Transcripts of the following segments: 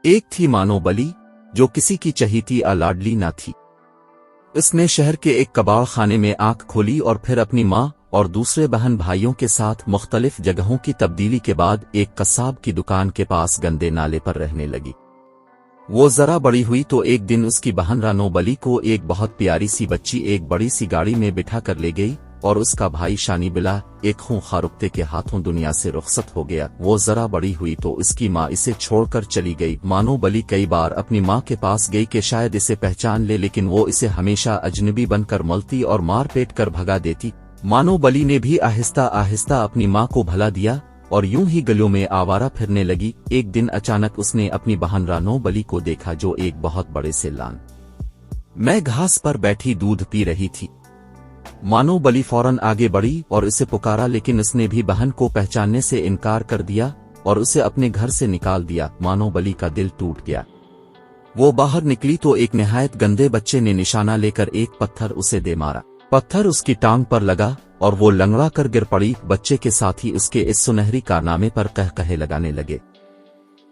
एक थी मानो बली, जो किसी की चहीती लाडली ना थी। इसने शहर के एक कबाड़ खाने में आंख खोली और फिर अपनी माँ और दूसरे बहन भाइयों के साथ मुख्तलिफ जगहों की तब्दीली के बाद एक कस्साब की दुकान के पास गंदे नाले पर रहने लगी। वो जरा बड़ी हुई तो एक दिन उसकी बहन रानो बली को एक बहुत प्यारी सी बच्ची एक बड़ी सी गाड़ी में बिठा कर ले गई और उसका भाई शानी बिला एक खूंखार रुकते के हाथों दुनिया से रुखसत हो गया। वो जरा बड़ी हुई तो इसकी माँ इसे छोड़कर चली गई। मानो बली कई बार अपनी माँ के पास गई कि शायद इसे पहचान ले, लेकिन वो इसे हमेशा अजनबी बनकर मलती और मार पेट कर भगा देती। मानो बली ने भी आहिस्ता आहिस्ता अपनी माँ को भला दिया और यूं ही गलियों में आवारा फिरने लगी। एक दिन अचानक उसने अपनी बहन रानो बली को देखा जो एक बहुत बड़े से लान में घास पर बैठी दूध पी रही थी। मानो बली फौरन आगे बढ़ी और इसे पुकारा, लेकिन उसने भी बहन को पहचानने से इनकार कर दिया और उसे अपने घर से निकाल दिया। मानो बली का दिल टूट गया। वो बाहर निकली तो एक निहायत गंदे बच्चे ने निशाना लेकर एक पत्थर उसे दे मारा। पत्थर उसकी टांग पर लगा और वो लंगड़ा कर गिर पड़ी। बच्चे के साथ ही उसके इस सुनहरी कारनामे पर कहकहे लगाने लगे।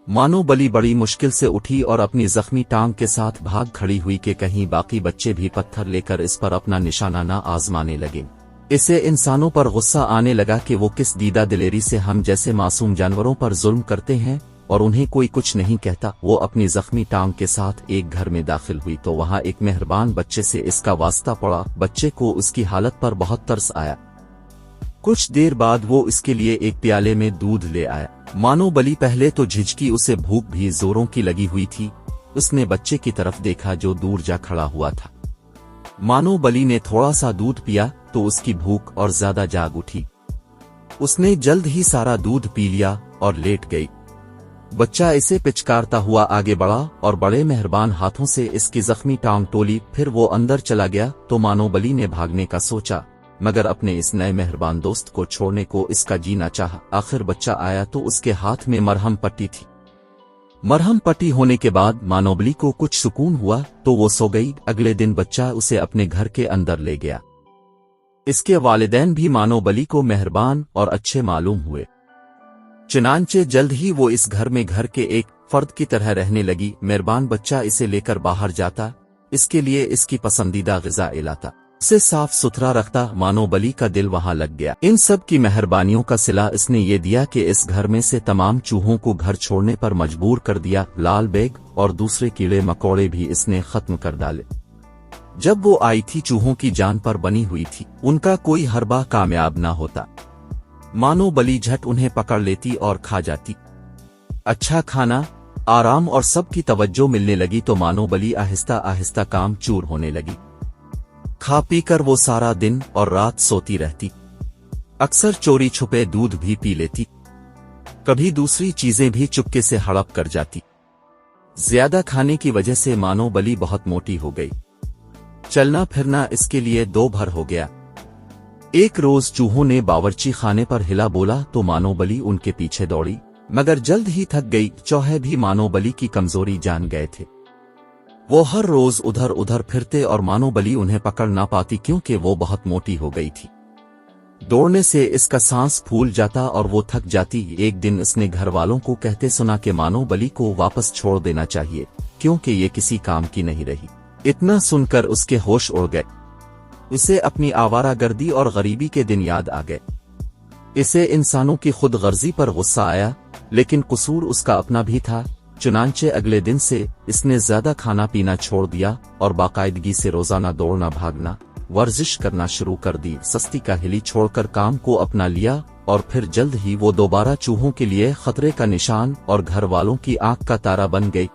मानो बली बड़ी मुश्किल से उठी और अपनी जख्मी टांग के साथ भाग खड़ी हुई कि कहीं बाकी बच्चे भी पत्थर लेकर इस पर अपना निशाना न आजमाने लगे। इसे इंसानों पर गुस्सा आने लगा कि वो किस दीदा दिलेरी से हम जैसे मासूम जानवरों पर जुल्म करते हैं और उन्हें कोई कुछ नहीं कहता। वो अपनी जख्मी टांग के साथ एक घर में दाखिल हुई तो वहां एक मेहरबान बच्चे से इसका वास्ता पड़ा। बच्चे को उसकी हालत पर बहुत तरस आया। कुछ देर बाद वो इसके लिए एक प्याले में दूध ले आया। मानो बली पहले तो झिझकी, उसे भूख भी जोरों की लगी हुई थी। उसने बच्चे की तरफ देखा जो दूर जा खड़ा हुआ था। मानो बली ने थोड़ा सा दूध पिया तो उसकी भूख और ज्यादा जाग उठी। उसने जल्द ही सारा दूध पी लिया और लेट गई। बच्चा इसे पिचकारता हुआ आगे बढ़ा और बड़े मेहरबान हाथों से इसकी जख्मी टांग टोली। फिर वो अंदर चला गया तो मानो बली ने भागने का सोचा, मगर अपने इस नए मेहरबान दोस्त को छोड़ने को इसका जी न चाहा। आखिर बच्चा आया तो उसके हाथ में मरहम पट्टी थी। मरहम पट्टी होने के बाद मानो बली को कुछ सुकून हुआ तो वो सो गई। अगले दिन बच्चा उसे अपने घर के अंदर ले गया। इसके वालिदैन भी मानो बली को मेहरबान और अच्छे मालूम हुए। चुनांचे जल्द ही वो इस घर में घर के एक फर्द की तरह रहने लगी। मेहरबान बच्चा इसे लेकर बाहर जाता, इसके लिए इसकी पसंदीदा ग़िज़ा लाता, उसे साफ सुथरा रखता। मानो बली का दिल वहां लग गया। इन सब की मेहरबानियों का सिला इसने ये दिया कि इस घर में से तमाम चूहों को घर छोड़ने पर मजबूर कर दिया। लाल बेग और दूसरे कीड़े मकोड़े भी इसने खत्म कर डाले। जब वो आई थी चूहों की जान पर बनी हुई थी, उनका कोई हरबा कामयाब ना होता। मानो बली झट उन्हें पकड़ लेती और खा जाती। अच्छा खाना, आराम और सबकी तवज्जो मिलने लगी तो मानो बली आहिस्ता आहिस्ता काम चूर होने लगी। खा पी कर वो सारा दिन और रात सोती रहती। अक्सर चोरी छुपे दूध भी पी लेती। कभी दूसरी चीजें भी चुपके से हड़प कर जाती। ज्यादा खाने की वजह से मानो बली बहुत मोटी हो गई। चलना फिरना इसके लिए दो भर हो गया। एक रोज चूहों ने बावर्ची खाने पर हिला बोला तो मानो बली उनके पीछे दौड़ी, मगर जल्द ही थक गई। चौहे भी मानो बली की कमजोरी जान गए थे। वो हर रोज उधर उधर फिरते और मानो बली उन्हें पकड़ ना पाती क्योंकि वो बहुत मोटी हो गई थी। दौड़ने से इसका सांस फूल जाता और वो थक जाती। एक दिन इसने घर वालों को कहते सुना कि मानो बली को वापस छोड़ देना चाहिए क्योंकि ये किसी काम की नहीं रही। इतना सुनकर उसके होश उड़ गए। इसे अपनी आवारागर्दी और गरीबी के दिन याद आ गए। इसे इंसानों की खुद गर्जी पर गुस्सा आया, लेकिन कसूर उसका अपना भी था। चुनांचे अगले दिन से इसने ज्यादा खाना पीना छोड़ दिया और बाकायदगी से रोजाना दौड़ना भागना वर्जिश करना शुरू कर दी। सस्ती काहली छोड़कर काम को अपना लिया और फिर जल्द ही वो दोबारा चूहों के लिए खतरे का निशान और घर वालों की आंख का तारा बन गई।